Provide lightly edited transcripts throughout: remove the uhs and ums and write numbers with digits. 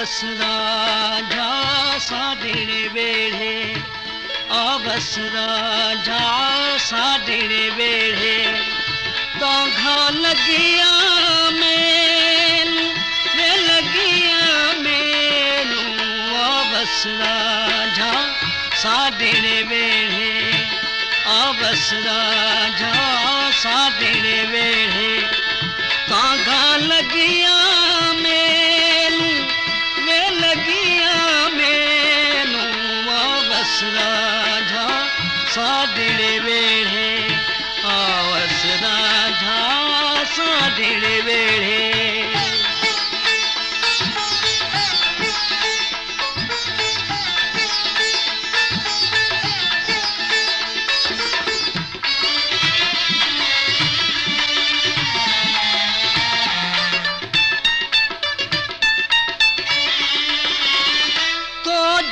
आवस राजा साढ़े वेढ़े, आवस राजा साढ़े वेढ़े, तो घा लगिया मैनू वे लगिया मैनू, आवस राजा साढ़े वेढ़े, आवस राजा साढ़े वेढ़े, तो घा लगिया मैनू वे लगिया मैनू, आवस राजा साढ़े वेढ़े, आवस राजा साढ़े वेढ़े।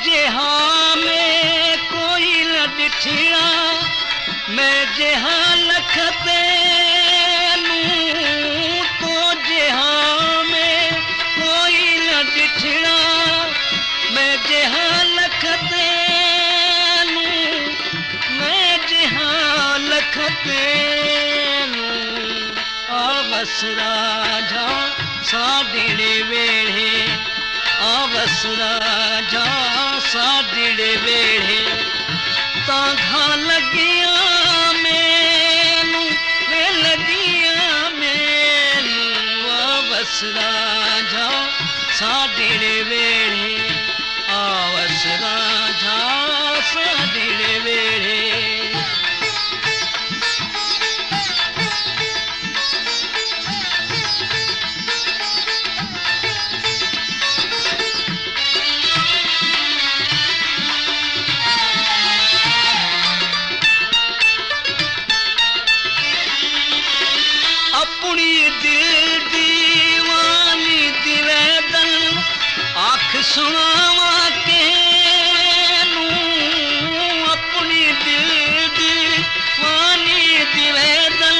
जेहा में कोई न डिठिया, मैं जेहा लखते नूं, तो जेहा में कोई न डिठिया, मैं जेहा लखते नूं, मैं जेहा लखते नूं, आवस राजा साढ़े वेढ़े, आवस राजा साढ़े वेढ़े, तो घा लगिया मैनू वे लगिया मैनू, आवस राजा साढ़े वेढ़े, आवस राजा साढ़े वेढ़े। अपनी दिल दीवानी दिवैदन आख सुनावा केनू, अपनी दिल दीवानी दिवैदन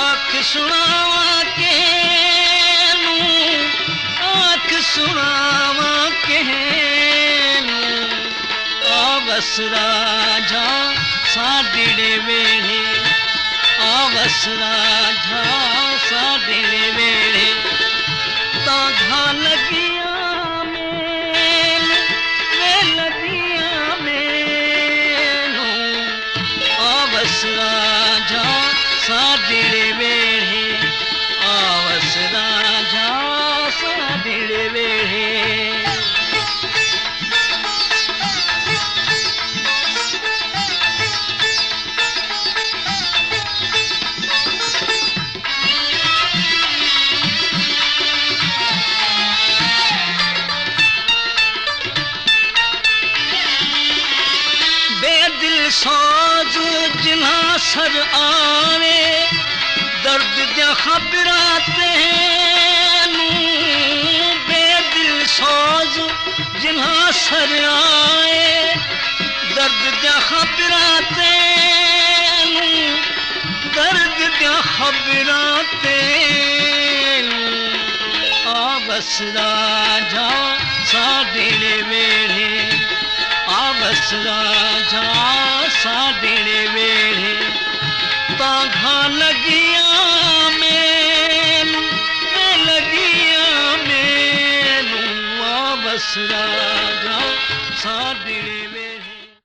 आख सुनावा केनू, आख सुनावा केनू, आवस राजा साढ़े वेढ़े, आवस राजा साढ़े वेढ़े, तो घा लगिया मैनू वे लगिया मैनू, आवस राजा साढ़े वेढ़े, आवस राजा साढ़े वेढ़े। बेदिल सोज जिन्हा सर आवे, दर्द दिया खबरां तेनू, बेदिल सोज जिन्हा सर आए, दर्द दिया खबरां तेनू, दर्द दिया खबरां तेनू, आवस राजा साढ़े वेढ़े, आवस राजा साढ़े वेढ़े, तो घा लगिया मैनू वे लगिया मैनू, आवस राजा साढ़े